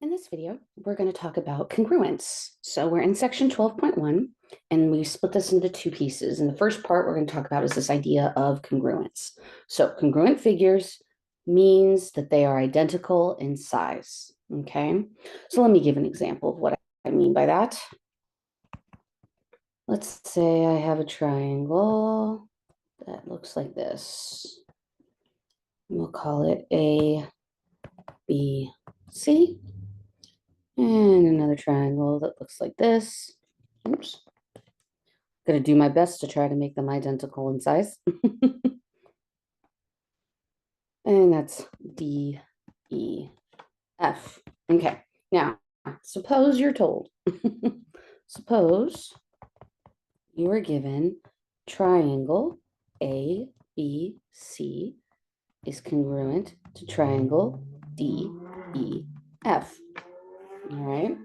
In this video, we're going to talk about congruence. So we're in section 12.1, and we split this into two pieces. And the first part we're going to talk about is this idea of congruence. So congruent figures means that they are identical in size. Okay, so let me give an example of what I mean by that. Let's say I have a triangle that looks like this. We'll call it A, B, C. And another triangle that looks like this. Oops. Gonna do my best to try to make them identical in size. And that's D, E, F. Okay, now suppose you're told, suppose you were given triangle A, B, C is congruent to triangle D, E, F. All right.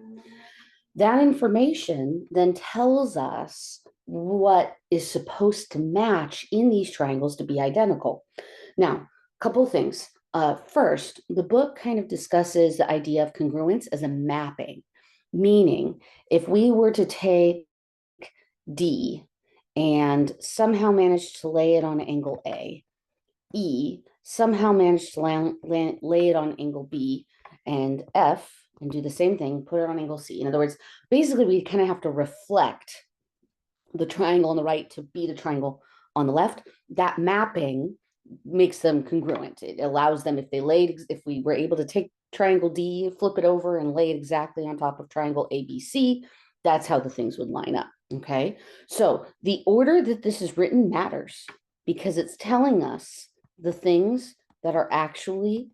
That information then tells us what is supposed to match in these triangles to be identical. Now, a couple of things. First, the book kind of discusses the idea of congruence as a mapping, meaning if we were to take D and somehow manage to lay it on angle A, E somehow managed to lay it on angle B, and F, and do the same thing, put it on angle C. In other words, basically we kind of have to reflect the triangle on the right to be the triangle on the left. That mapping makes them congruent. It allows them, if we were able to take triangle D, flip it over and lay it exactly on top of triangle ABC, that's how the things would line up. Okay, so the order that this is written matters because it's telling us the things that are actually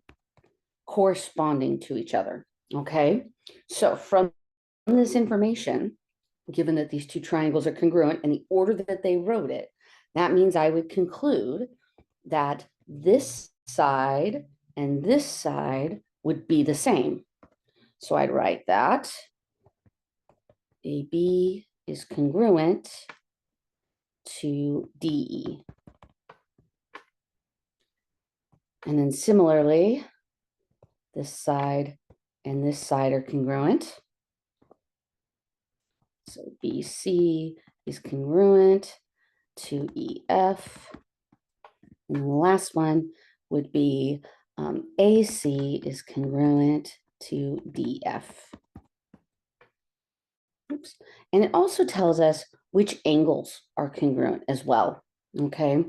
corresponding to each other. Okay, so from this information, given that these two triangles are congruent in the order that they wrote it, that means I would conclude that this side and this side would be the same. So I'd write that AB is congruent to DE. And then similarly, this side and this side are congruent. So BC is congruent to EF. And the last one would be AC is congruent to DF. Oops. And it also tells us which angles are congruent as well. Okay,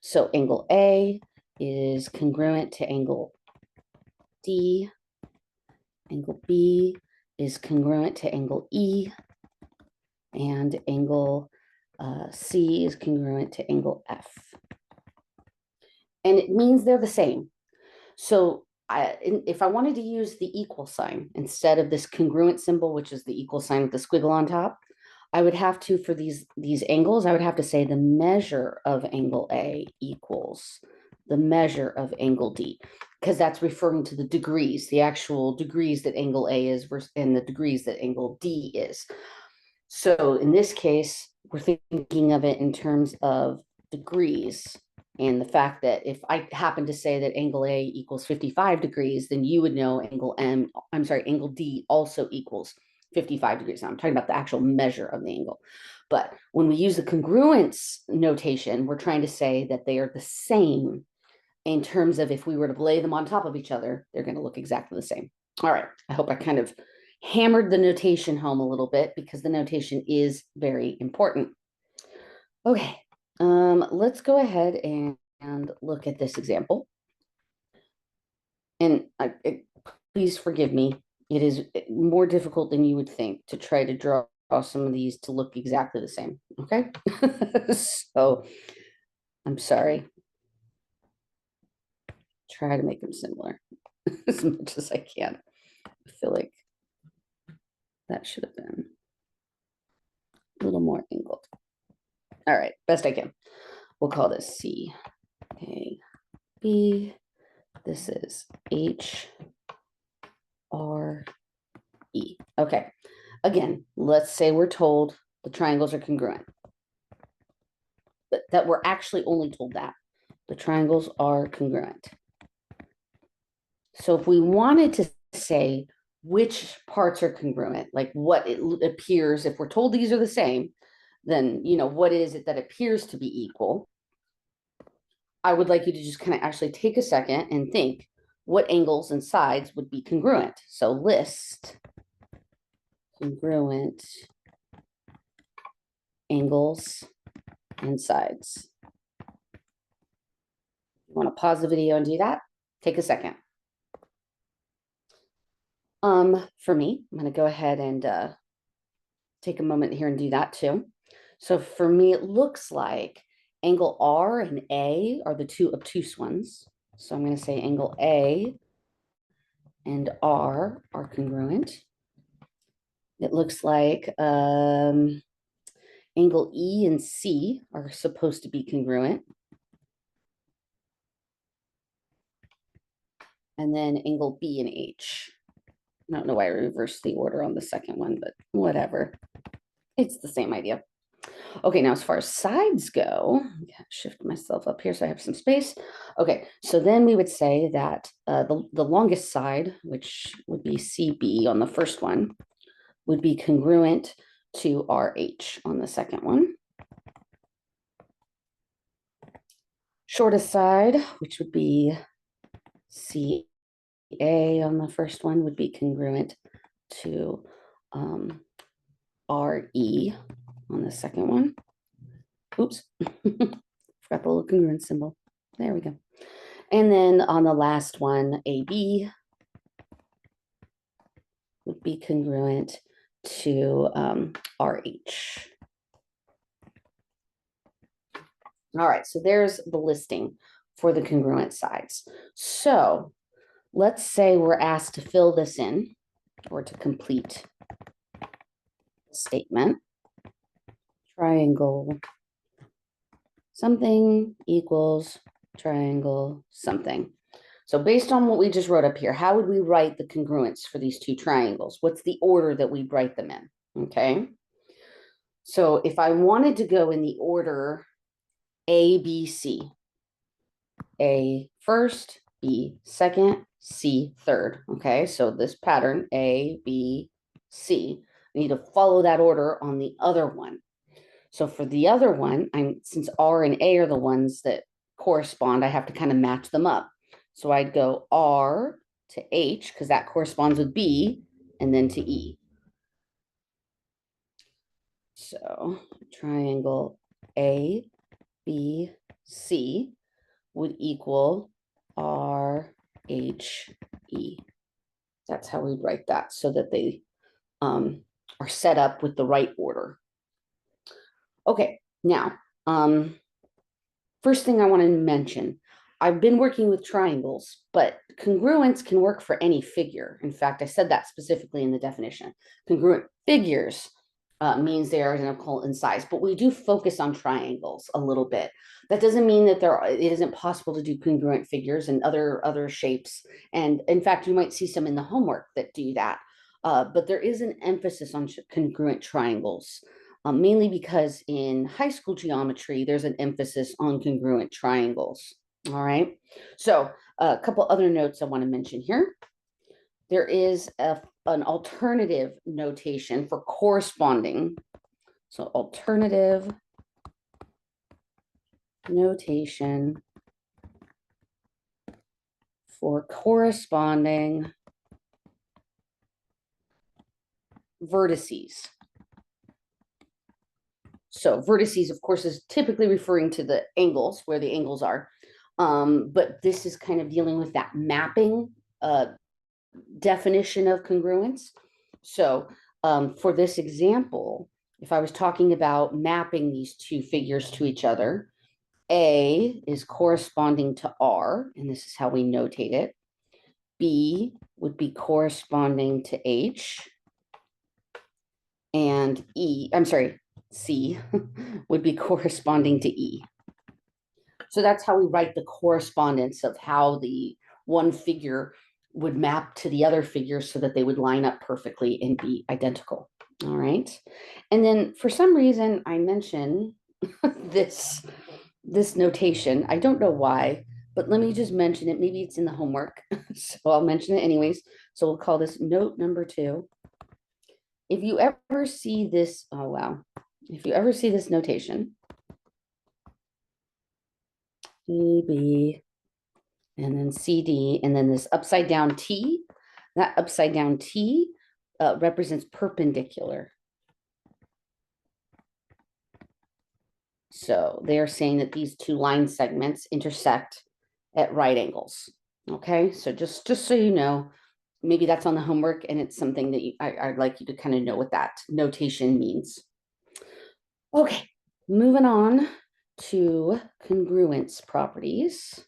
so angle A is congruent to angle D. Angle B is congruent to angle E. And angle C is congruent to angle F. And it means they're the same. So if I wanted to use the equal sign instead of this congruent symbol, which is the equal sign with the squiggle on top, I would have to, for these angles, I would have to say the measure of angle A equals the measure of angle D, because that's referring to the degrees, the actual degrees that angle A is versus and the degrees that angle D is. So in this case, we're thinking of it in terms of degrees. And the fact that if I happen to say that angle A equals 55 degrees, then you would know angle D also equals 55 degrees. Now I'm talking about the actual measure of the angle. But when we use the congruence notation, we're trying to say that they are the same in terms of if we were to lay them on top of each other, they're going to look exactly the same. All right, I hope I kind of hammered the notation home a little bit because the notation is very important. Okay, let's go ahead and look at this example. And please forgive me, it is more difficult than you would think to try to draw some of these to look exactly the same, okay? So I'm sorry. Try to make them similar as much as I can. I feel like that should have been a little more angled. All right, best I can. We'll call this C, A, B. This is H, R, E. Okay, again, let's say we're told the triangles are congruent, but that we're actually only told that the triangles are congruent. So if we wanted to say which parts are congruent, like what it appears, if we're told these are the same, then, what is it that appears to be equal? I would like you to just kind of actually take a second and think what angles and sides would be congruent. So list congruent angles and sides. You want to pause the video and do that? Take a second. For me, I'm going to go ahead and take a moment here and do that too. So for me, it looks like angle R and A are the two obtuse ones. So I'm going to say angle A and R are congruent. It looks like angle E and C are supposed to be congruent. And then angle B and H. I don't know why I reversed the order on the second one, but whatever. It's the same idea. Okay, now as far as sides go, shift myself up here so I have some space. Okay, so then we would say that the longest side, which would be CB on the first one, would be congruent to RH on the second one. Shortest side, which would be CA on the first one, would be congruent to RE on the second one. Oops, forgot the little congruence symbol. There we go. And then on the last one, AB would be congruent to RH. All right, so there's the listing for the congruent sides. So let's say we're asked to fill this in or to complete the statement. Triangle something equals triangle something. So based on what we just wrote up here, how would we write the congruence for these two triangles? What's the order that we write them in? Okay. So if I wanted to go in the order A, B, C, A first, B second, C third. Okay. So this pattern, A, B, C, I need to follow that order on the other one. So for the other one, since R and A are the ones that correspond, I have to kind of match them up. So I'd go R to H because that corresponds with B, and then to E. So triangle A, B, C would equal R, H, E. That's how we'd write that so that they are set up with the right order. Okay, now, first thing I want to mention, I've been working with triangles, but congruence can work for any figure. In fact, I said that specifically in the definition. Congruent figures means they are identical in size, but we do focus on triangles a little bit. That doesn't mean that it isn't possible to do congruent figures and other shapes. And in fact, you might see some in the homework that do that. But there is an emphasis on congruent triangles. Mainly because in high school geometry, there's an emphasis on congruent triangles. All right. So a couple other notes I want to mention here. There is an alternative notation for corresponding. So alternative notation for corresponding vertices. So vertices, of course, is typically referring to the angles, where the angles are. But this is kind of dealing with that mapping definition of congruence. So for this example, if I was talking about mapping these two figures to each other, A is corresponding to R, and this is how we notate it. B would be corresponding to H, and C would be corresponding to E. So that's how we write the correspondence of how the one figure would map to the other figure so that they would line up perfectly and be identical. All right. And then for some reason I mentioned this notation. I don't know why, but let me just mention it. Maybe it's in the homework. So I'll mention it anyways. So we'll call this note number 2. If you ever see this, oh wow, if you ever see this notation, EB, and then CD, and then this upside down T, that upside down T represents perpendicular. So they're saying that these two line segments intersect at right angles. Okay, so just so you know, maybe that's on the homework and it's something that I'd like you to kind of know what that notation means. Okay, moving on to congruence properties.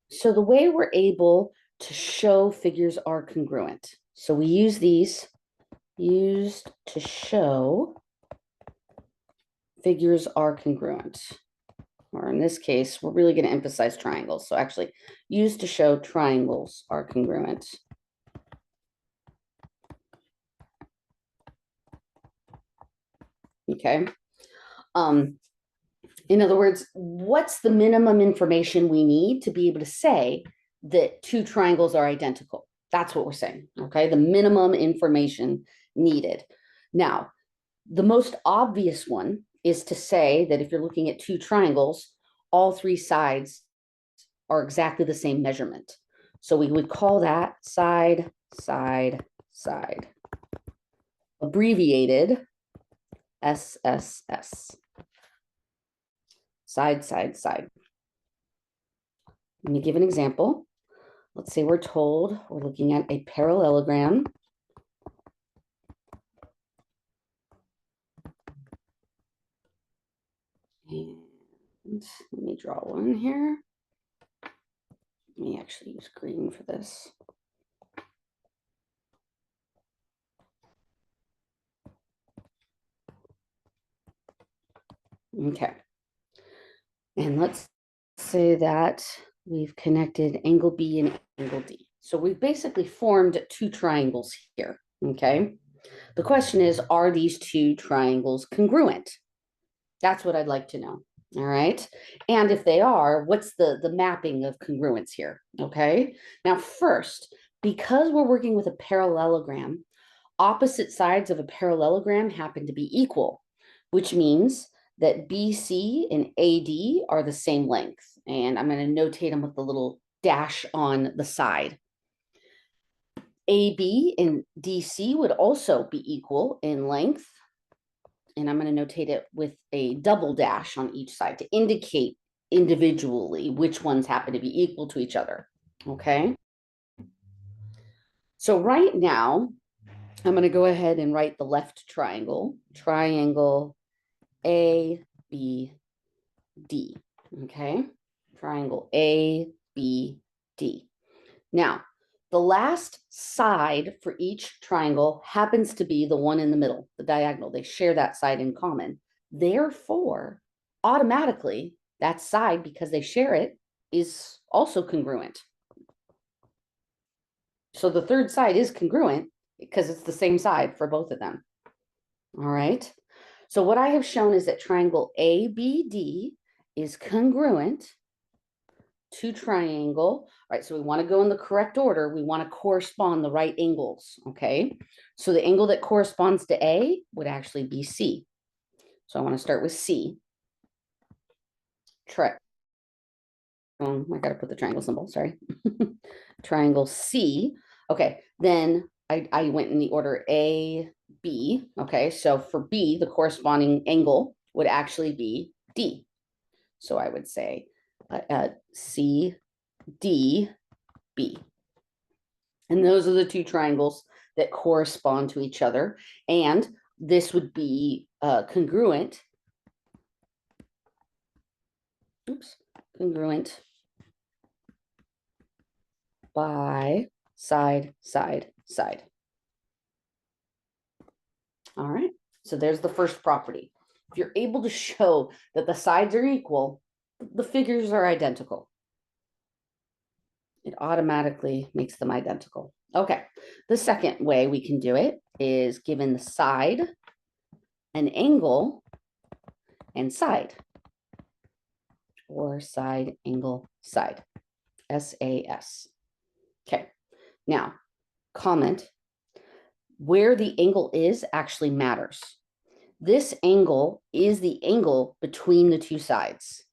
So the way we're able to show figures are congruent. So we use these used to show figures are congruent. Or in this case, we're really going to emphasize triangles. So actually, used to show triangles are congruent. Okay. In other words, what's the minimum information we need to be able to say that two triangles are identical? That's what we're saying. Okay. The minimum information needed. Now, the most obvious one is to say that if you're looking at two triangles, all three sides are exactly the same measurement. So we would call that side, side, side. Abbreviated SSS. Side, side, side. Let me give an example. Let's say we're told we're looking at a parallelogram. And let me draw one here. Let me actually use green for this. Okay. And let's say that we've connected angle B and angle D. So we've basically formed two triangles here, okay? The question is, are these two triangles congruent? That's what I'd like to know, all right? And if they are, what's the mapping of congruence here, okay? Now first, because we're working with a parallelogram, opposite sides of a parallelogram happen to be equal, which means that BC and AD are the same length. And I'm going to notate them with the little dash on the side. AB and DC would also be equal in length. And I'm going to notate it with a double dash on each side to indicate individually which ones happen to be equal to each other. Okay. So right now, I'm going to go ahead and write the left triangle, triangle A, B, D, okay? Triangle A, B, D. Now, the last side for each triangle happens to be the one in the middle, the diagonal. They share that side in common. Therefore, automatically, that side, because they share it, is also congruent. So the third side is congruent because it's the same side for both of them. All right. So what I have shown is that triangle ABD is congruent to triangle. All right, so we want to go in the correct order. We want to correspond the right angles, okay? So the angle that corresponds to A would actually be C. So I want to start with C. I got to put the triangle symbol, sorry. Triangle C. Okay, then I went in the order A, B. Okay, so for B, the corresponding angle would actually be D. So I would say C, D, B. And those are the two triangles that correspond to each other. And this would be congruent. Oops, congruent by side, side, side. All right, so there's the first property. If you're able to show that the sides are equal, the figures are identical. It automatically makes them identical. Okay, the second way we can do it is given the side, an angle, and side. or side, angle, side. SAS. Okay, now comment where the angle is actually matters. This angle is the angle between the two sides.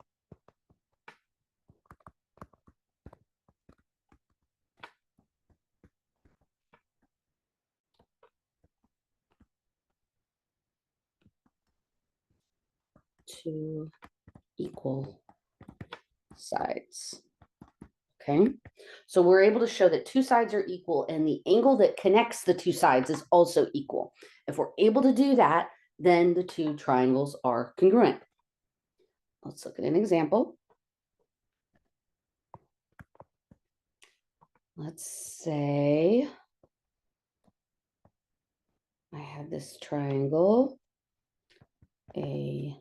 Two equal sides. Okay, so we're able to show that two sides are equal and the angle that connects the two sides is also equal. If we're able to do that, then the two triangles are congruent. Let's look at an example. Let's say I have this triangle, A,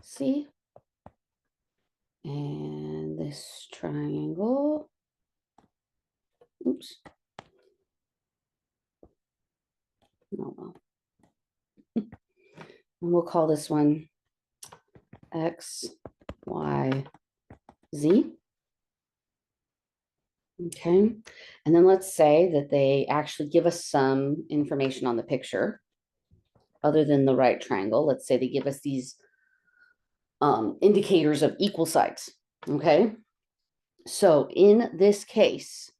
C, and this triangle, oops, oh well. And we'll call this one X, Y, Z. Okay, and then let's say that they actually give us some information on the picture other than the right triangle. Let's say they give us these indicators of equal sides. Okay, so in this case,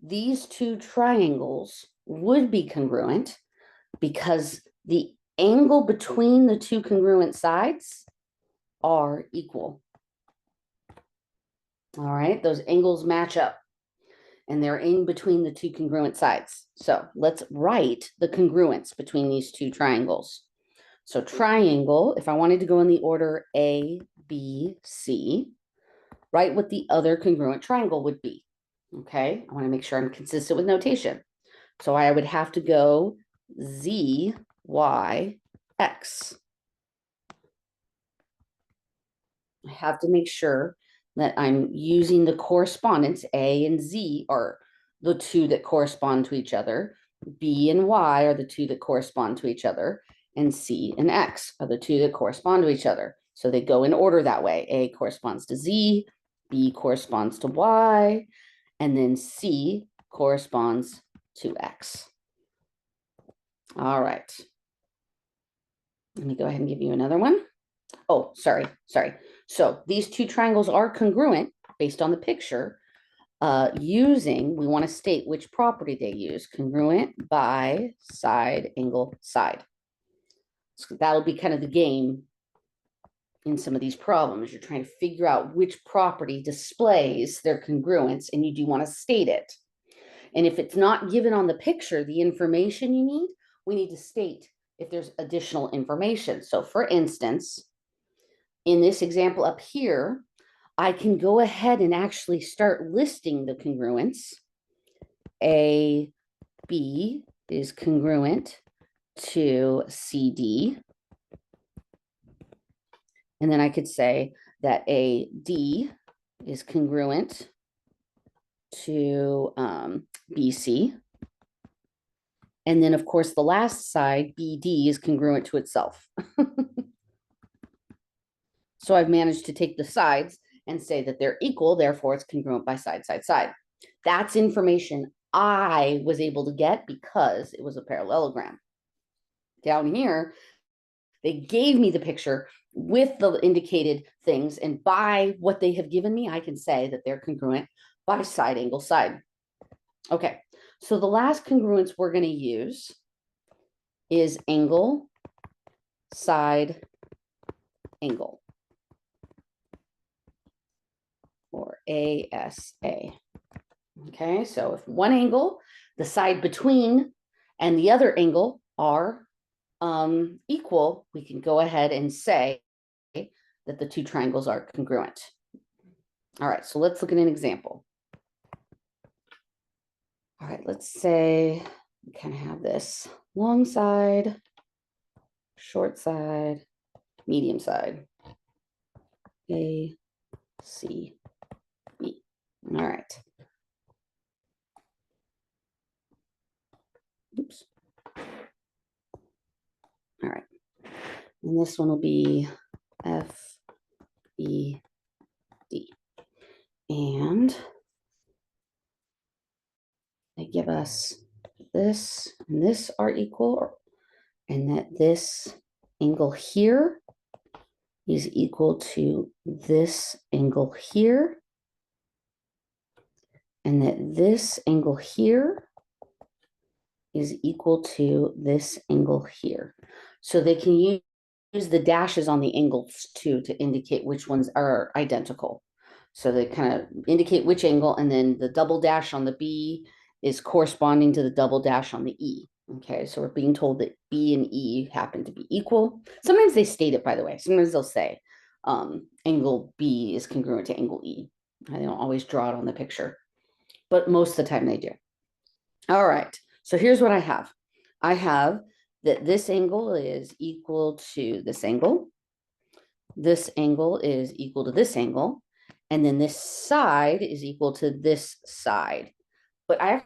these two triangles would be congruent because the angle between the two congruent sides are equal. All right, those angles match up and they're in between the two congruent sides. So let's write the congruence between these two triangles. So triangle, if I wanted to go in the order A, B, C, write what the other congruent triangle would be. Okay, I want to make sure I'm consistent with notation. So I would have to go Z, Y, X. I have to make sure that I'm using the correspondence. A and Z are the two that correspond to each other. B and Y are the two that correspond to each other. And C and X are the two that correspond to each other. So they go in order that way. A corresponds to Z, B corresponds to Y, and then C corresponds to X. All right. Let me go ahead and give you another one. Oh, sorry. So these two triangles are congruent based on the picture we want to state which property they use, congruent by side, angle, side. So that'll be kind of the game in some of these problems. You're trying to figure out which property displays their congruence and you do want to state it. And if it's not given on the picture, the information you need, we need to state if there's additional information. So for instance, in this example up here, I can go ahead and actually start listing the congruence. A, B is congruent to CD. And then I could say that A, D is congruent to BC. And then, of course, the last side, BD, is congruent to itself. So I've managed to take the sides and say that they're equal, therefore it's congruent by side, side, side. That's information I was able to get because it was a parallelogram. Down here, they gave me the picture with the indicated things, and by what they have given me, I can say that they're congruent by side, angle, side. Okay, so the last congruence we're going to use is angle, side, angle, or ASA. Okay, so if one angle, the side between, and the other angle are equal, we can go ahead and say that the two triangles are congruent. All right, so let's look at an example. All right, let's say we kind of have this long side, short side, medium side, A, C, B. All right. Oops. All right. And this one will be F, B, D. And they give us this and this are equal, and that this angle here is equal to this angle here, and that this angle here is equal to this angle here. So they can use the dashes on the angles too to indicate which ones are identical. So they kind of indicate which angle, and then the double dash on the B is corresponding to the double dash on the E. Okay, so we're being told that B and E happen to be equal. Sometimes they state it, by the way. Sometimes they'll say angle B is congruent to angle E. They don't always draw it on the picture, but most of the time they do. All right, so here's what I have. I have that this angle is equal to this angle. This angle is equal to this angle. And then this side is equal to this side. But I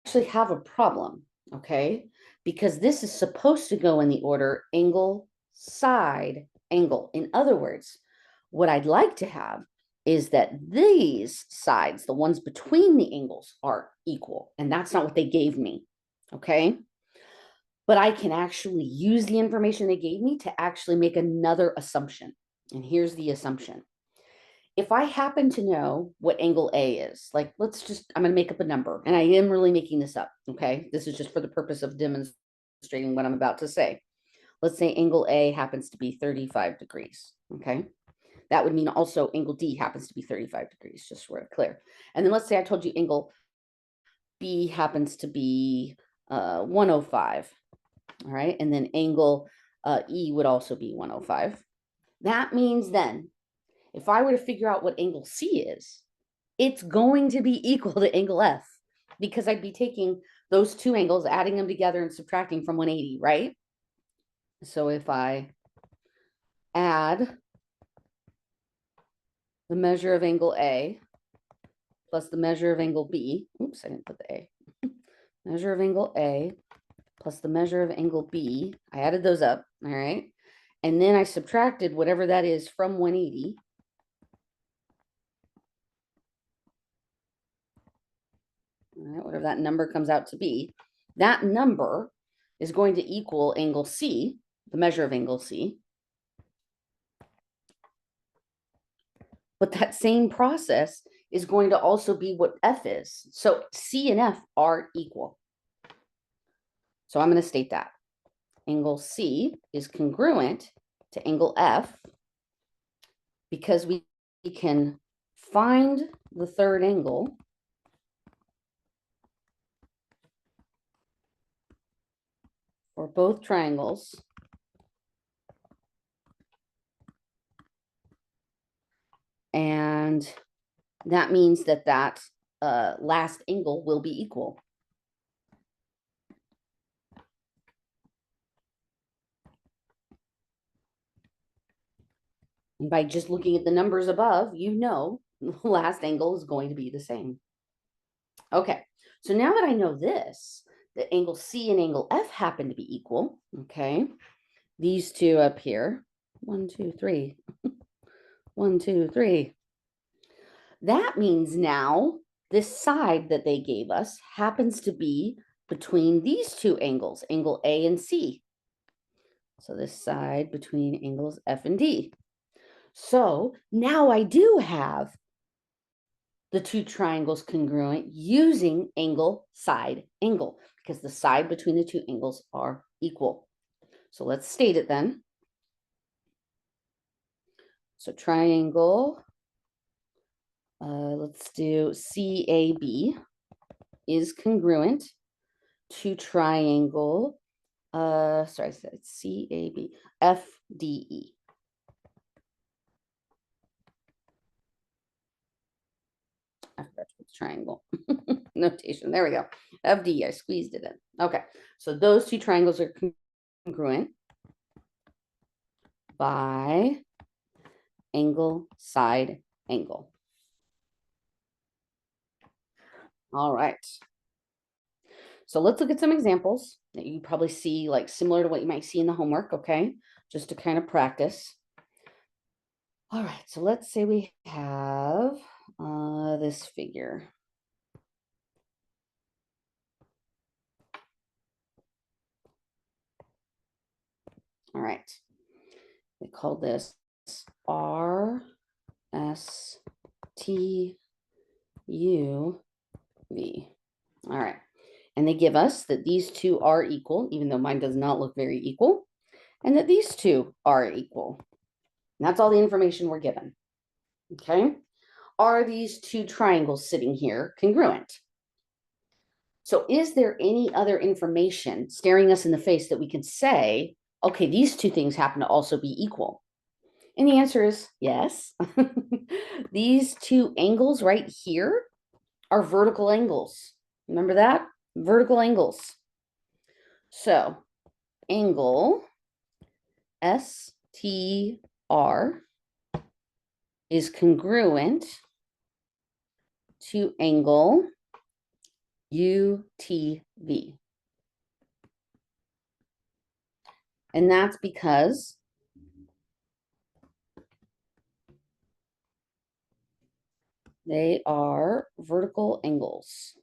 actually have a problem, okay? Because this is supposed to go in the order angle, side, angle. In other words, what I'd like to have is that these sides, the ones between the angles, are equal. And that's not what they gave me, okay? But I can actually use the information they gave me to actually make another assumption. And here's the assumption. If I happen to know what angle A is, like I'm going to make up a number, and I am really making this up, okay? This is just for the purpose of demonstrating what I'm about to say. Let's say angle A happens to be 35 degrees, okay? That would mean also angle D happens to be 35 degrees, just so we're clear. And then let's say I told you angle B happens to be 105, all right? And then angle E would also be 105. That means then, if I were to figure out what angle C is, it's going to be equal to angle F, because I'd be taking those two angles, adding them together and subtracting from 180, right? So if I add the measure of angle A plus the measure of angle B, oops, I didn't put the A, measure of angle A plus the measure of angle B, I added those up, all right? And then I subtracted whatever that is from 180. All right, whatever that number comes out to be, that number is going to equal angle C, the measure of angle C. But that same process is going to also be what F is. So C and F are equal. So I'm going to state that. Angle C is congruent to angle F because we can find the third angle for both triangles and that means that last angle will be equal. And by just looking at the numbers above, you know the last angle is going to be the same. Okay, so now that I know this, the angle C and angle F happen to be equal, okay? These two up here, 1, 2, 3, 1, 2, 3. That means now this side that they gave us happens to be between these two angles, angle A and C. So this side between angles F and D. So now I do have the two triangles congruent using angle, side, angle, because the side between the two angles are equal. So let's state it then. So triangle, let's do CAB is congruent to triangle, sorry, I said CAB, FDE. I forgot to put the triangle notation. There we go. FD, I squeezed it in. Okay, so those two triangles are congruent by angle, side, angle. All right. So let's look at some examples that you probably see like similar to what you might see in the homework, okay? Just to kind of practice. All right, so let's say we have this figure. All right, we call this R S T U V. All right, and they give us that these two are equal, even though mine does not look very equal, and that these two are equal. And that's all the information we're given. Okay, are these two triangles sitting here congruent? So is there any other information staring us in the face that we can say, okay, these two things happen to also be equal? And the answer is yes. These two angles right here are vertical angles. Remember that? Vertical angles. So angle STR is congruent to angle UTV. And that's because they are vertical angles.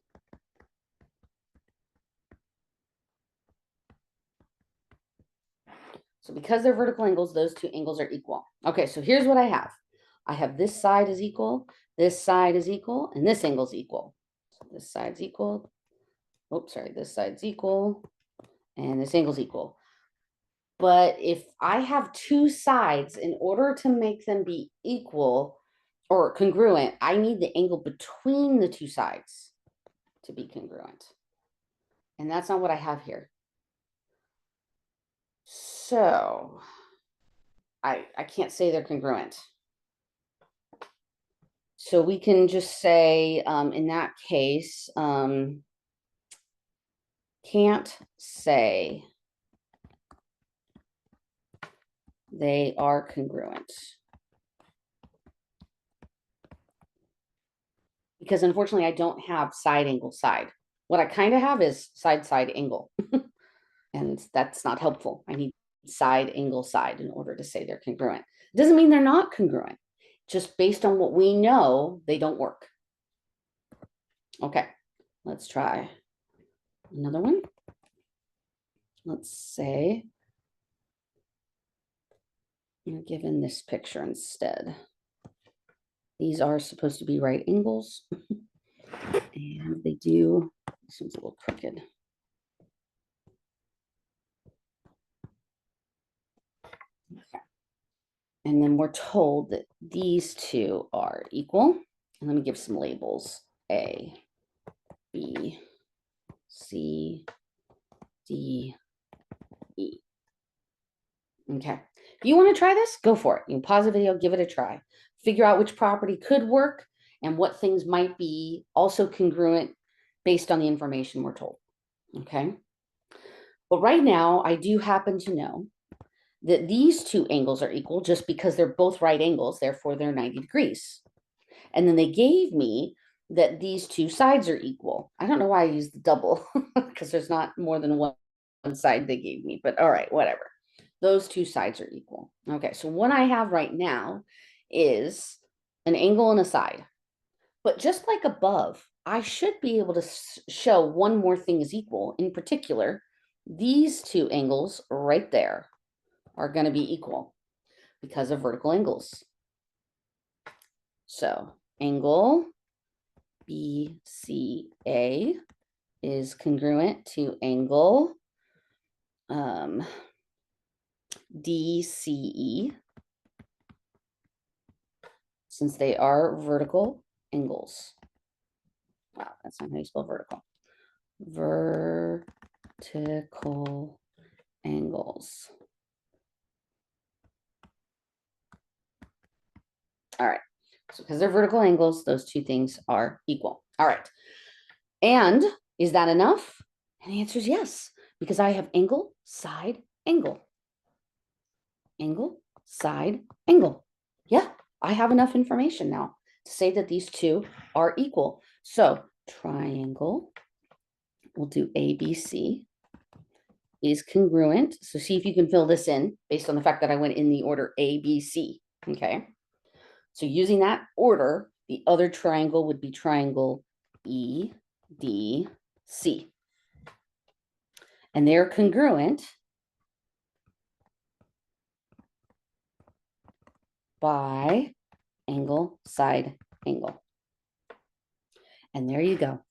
So because they're vertical angles, those two angles are equal. Okay, so here's what I have. I have this side is equal, this side is equal, and this angle is equal. So this side's equal. Oops, sorry, this side's equal, and this angle's equal. But if I have two sides, in order to make them be equal or congruent, I need the angle between the two sides to be congruent. And that's not what I have here. So I can't say they're congruent. So we can just say, in that case, can't say they are congruent. Because unfortunately, I don't have side angle side. What I kind of have is side angle. And that's not helpful. I need side angle side in order to say they're congruent. It doesn't mean they're not congruent. Just based on what we know, they don't work. Okay, let's try another one. Let's say you're given this picture instead. These are supposed to be right angles. And they do, this one's a little crooked. Okay. And then we're told that these two are equal. And let me give some labels. A, B, C, D, E. Okay. If you want to try this, go for it. You can pause the video, give it a try. Figure out which property could work and what things might be also congruent based on the information we're told. Okay. But right now, I do happen to know that these two angles are equal just because they're both right angles, therefore they're 90 degrees. And then they gave me that these two sides are equal. I don't know why I used the double because there's not more than one side they gave me, but all right, whatever. Those two sides are equal. Okay, so what I have right now is an angle and a side. But just like above, I should be able to show one more thing is equal. In particular, these two angles right there are going to be equal because of vertical angles. So angle BCA is congruent to angle DCE, since they are vertical angles. Wow, that's not how you spell vertical. Vertical angles. All right, so because they're vertical angles, those two things are equal. All right, and is that enough? And the answer is yes, because I have angle, side, angle. Angle, side, angle. Yeah, I have enough information now to say that these two are equal. So triangle, we'll do ABC, is congruent. So see if you can fill this in based on the fact that I went in the order ABC. Okay. So using that order, the other triangle would be triangle EDC. And they're congruent by angle, side, angle. And there you go.